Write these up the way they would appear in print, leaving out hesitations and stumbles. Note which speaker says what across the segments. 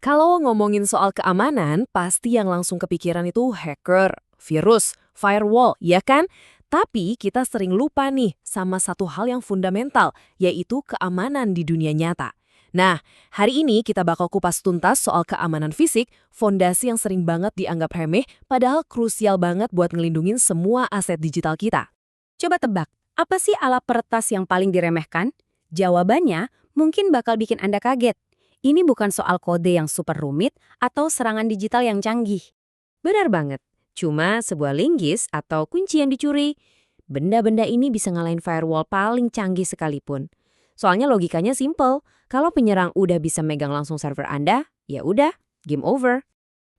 Speaker 1: Kalau ngomongin soal keamanan, pasti yang langsung kepikiran itu hacker, virus, firewall, ya kan? Tapi kita sering lupa nih sama satu hal yang fundamental, yaitu keamanan di dunia nyata. Nah, hari ini kita bakal kupas tuntas soal keamanan fisik, fondasi yang sering banget dianggap remeh, padahal krusial banget buat ngelindungin semua aset digital kita.
Speaker 2: Coba tebak, apa sih alat peretas yang paling diremehkan? Jawabannya mungkin bakal bikin Anda kaget. Ini bukan soal kode yang super rumit atau serangan digital yang canggih.
Speaker 3: Benar banget. Cuma sebuah linggis atau kunci yang dicuri. Benda-benda ini bisa ngalahin firewall paling canggih sekalipun. Soalnya logikanya simple. Kalau penyerang udah bisa megang langsung server Anda, ya udah, game over.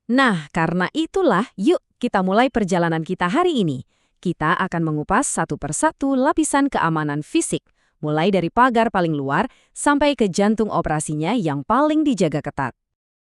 Speaker 1: Nah, karena itulah, yuk kita mulai perjalanan kita hari ini. Kita akan mengupas satu persatu lapisan keamanan fisik, mulai dari pagar paling luar sampai ke jantung operasinya yang paling dijaga ketat.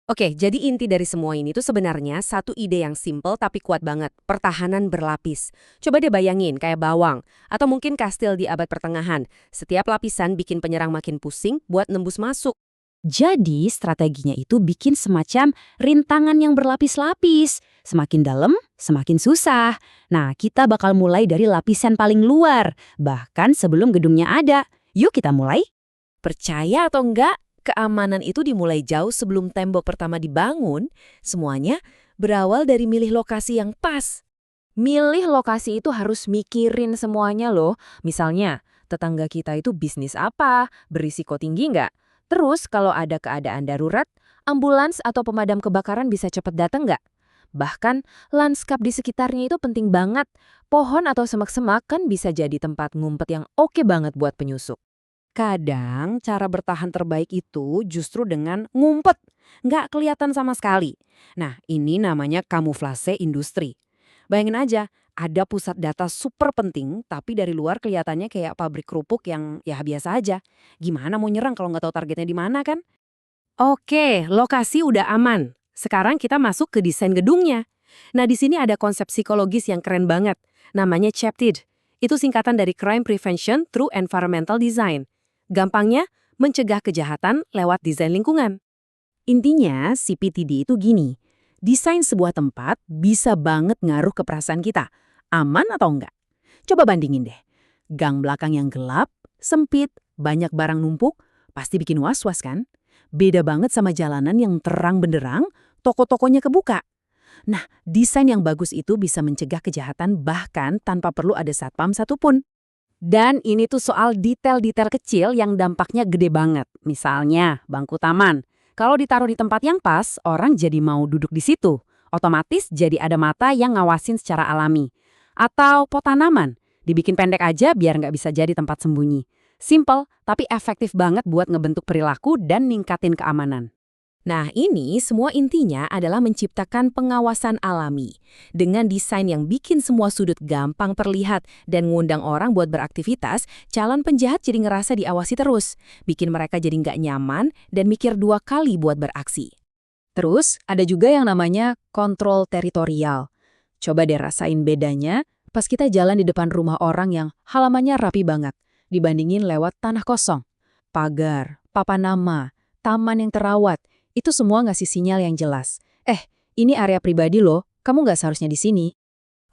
Speaker 3: Oke, jadi inti dari semua ini tuh sebenarnya satu ide yang simple tapi kuat banget. Pertahanan berlapis. Coba deh bayangin kayak bawang. Atau mungkin kastil di abad pertengahan. Setiap lapisan bikin penyerang makin pusing buat nembus masuk.
Speaker 2: Jadi strateginya itu bikin semacam rintangan yang berlapis-lapis. Semakin dalam, semakin susah. Nah, kita bakal mulai dari lapisan paling luar. Bahkan sebelum gedungnya ada. Yuk kita mulai.
Speaker 1: Percaya atau enggak, keamanan itu dimulai jauh sebelum tembok pertama dibangun. Semuanya berawal dari milih lokasi yang pas. Milih lokasi itu harus mikirin semuanya loh. Misalnya, tetangga kita itu bisnis apa, berisiko tinggi nggak? Terus kalau ada keadaan darurat, ambulans atau pemadam kebakaran bisa cepat datang nggak? Bahkan, lanskap di sekitarnya itu penting banget. Pohon atau semak-semak kan bisa jadi tempat ngumpet yang oke banget buat penyusup. Kadang cara bertahan terbaik itu justru dengan ngumpet, nggak kelihatan sama sekali. Nah, ini namanya kamuflase industri. Bayangin aja, ada pusat data super penting, tapi dari luar kelihatannya kayak pabrik kerupuk yang ya biasa aja. Gimana mau nyerang kalau nggak tahu targetnya di mana kan? Oke, lokasi udah aman. Sekarang kita masuk ke desain gedungnya. Nah, di sini ada konsep psikologis yang keren banget. Namanya CPTD. Itu singkatan dari Crime Prevention Through Environmental Design. Gampangnya, mencegah kejahatan lewat desain lingkungan. Intinya, CPTD itu gini. Desain sebuah tempat bisa banget ngaruh ke perasaan kita. Aman atau enggak? Coba bandingin deh. Gang belakang yang gelap, sempit, banyak barang numpuk, pasti bikin was-was kan? Beda banget sama jalanan yang terang benderang, toko-tokonya kebuka. Nah, desain yang bagus itu bisa mencegah kejahatan bahkan tanpa perlu ada satpam satupun. Dan ini tuh soal detail-detail kecil yang dampaknya gede banget. Misalnya, bangku taman. Kalau ditaruh di tempat yang pas, orang jadi mau duduk di situ. Otomatis jadi ada mata yang ngawasin secara alami. Atau pot tanaman. Dibikin pendek aja biar nggak bisa jadi tempat sembunyi. Simple, tapi efektif banget buat ngebentuk perilaku dan ningkatin keamanan. Nah, ini semua intinya adalah menciptakan pengawasan alami. Dengan desain yang bikin semua sudut gampang terlihat dan ngundang orang buat beraktivitas, calon penjahat jadi ngerasa diawasi terus, bikin mereka jadi nggak nyaman dan mikir dua kali buat beraksi. Terus, ada juga yang namanya kontrol teritorial. Coba deh rasain bedanya pas kita jalan di depan rumah orang yang halamannya rapi banget, dibandingin lewat tanah kosong. Pagar, papan nama, taman yang terawat, itu semua ngasih sinyal yang jelas. Ini area pribadi loh, kamu nggak seharusnya di sini.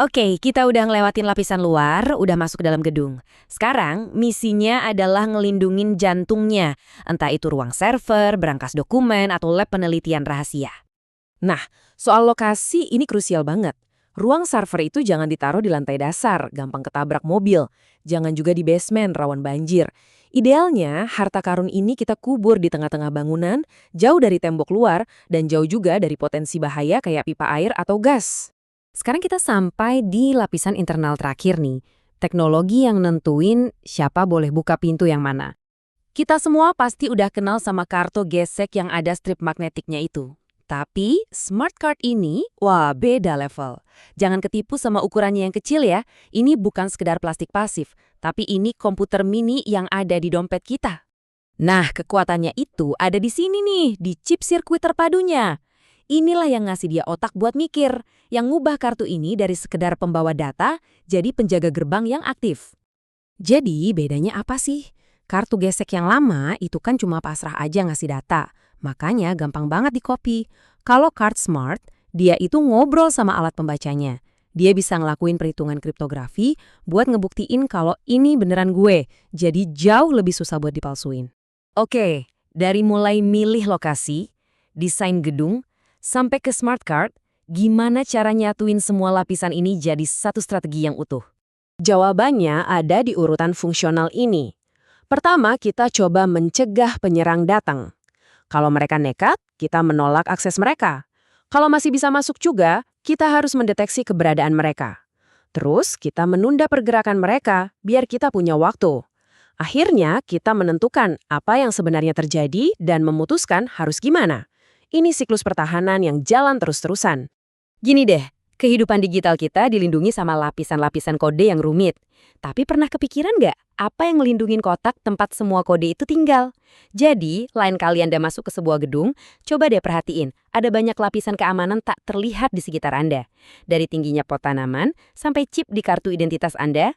Speaker 3: Oke, kita udah ngelewatin lapisan luar, udah masuk ke dalam gedung. Sekarang, misinya adalah ngelindungin jantungnya. Entah itu ruang server, berangkas dokumen, atau lab penelitian rahasia. Nah, soal lokasi ini krusial banget. Ruang server itu jangan ditaruh di lantai dasar, gampang ketabrak mobil. Jangan juga di basement, rawan banjir. Idealnya, harta karun ini kita kubur di tengah-tengah bangunan, jauh dari tembok luar, dan jauh juga dari potensi bahaya kayak pipa air atau gas. Sekarang kita sampai di lapisan internal terakhir nih. Teknologi yang nentuin siapa boleh buka pintu yang mana. Kita semua pasti udah kenal sama kartu gesek yang ada strip magnetiknya itu. Tapi, smart card ini, wah beda level. Jangan ketipu sama ukurannya yang kecil ya. Ini bukan sekedar plastik pasif, tapi ini komputer mini yang ada di dompet kita. Nah, kekuatannya itu ada di sini nih, di chip sirkuit terpadunya. Inilah yang ngasih dia otak buat mikir, yang ngubah kartu ini dari sekedar pembawa data jadi penjaga gerbang yang aktif. Jadi, bedanya apa sih? Kartu gesek yang lama itu kan cuma pasrah aja ngasih data. Makanya gampang banget di-copy. Kalau card smart, dia itu ngobrol sama alat pembacanya. Dia bisa ngelakuin perhitungan kriptografi buat ngebuktiin kalau ini beneran gue. Jadi jauh lebih susah buat dipalsuin. Oke, dari mulai milih lokasi, desain gedung, sampai ke smart card, gimana cara nyatuin semua lapisan ini jadi satu strategi yang utuh?
Speaker 4: Jawabannya ada di urutan fungsional ini. Pertama, kita coba mencegah penyerang datang. Kalau mereka nekat, kita menolak akses mereka. Kalau masih bisa masuk juga, kita harus mendeteksi keberadaan mereka. Terus, kita menunda pergerakan mereka biar kita punya waktu. Akhirnya, kita menentukan apa yang sebenarnya terjadi dan memutuskan harus gimana. Ini siklus pertahanan yang jalan terus-terusan.
Speaker 3: Gini deh, kehidupan digital kita dilindungi sama lapisan-lapisan kode yang rumit. Tapi pernah kepikiran nggak apa yang melindungin kotak tempat semua kode itu tinggal? Jadi, lain kali Anda masuk ke sebuah gedung, coba deh perhatiin, ada banyak lapisan keamanan tak terlihat di sekitar Anda. Dari tingginya pot tanaman, sampai chip di kartu identitas Anda,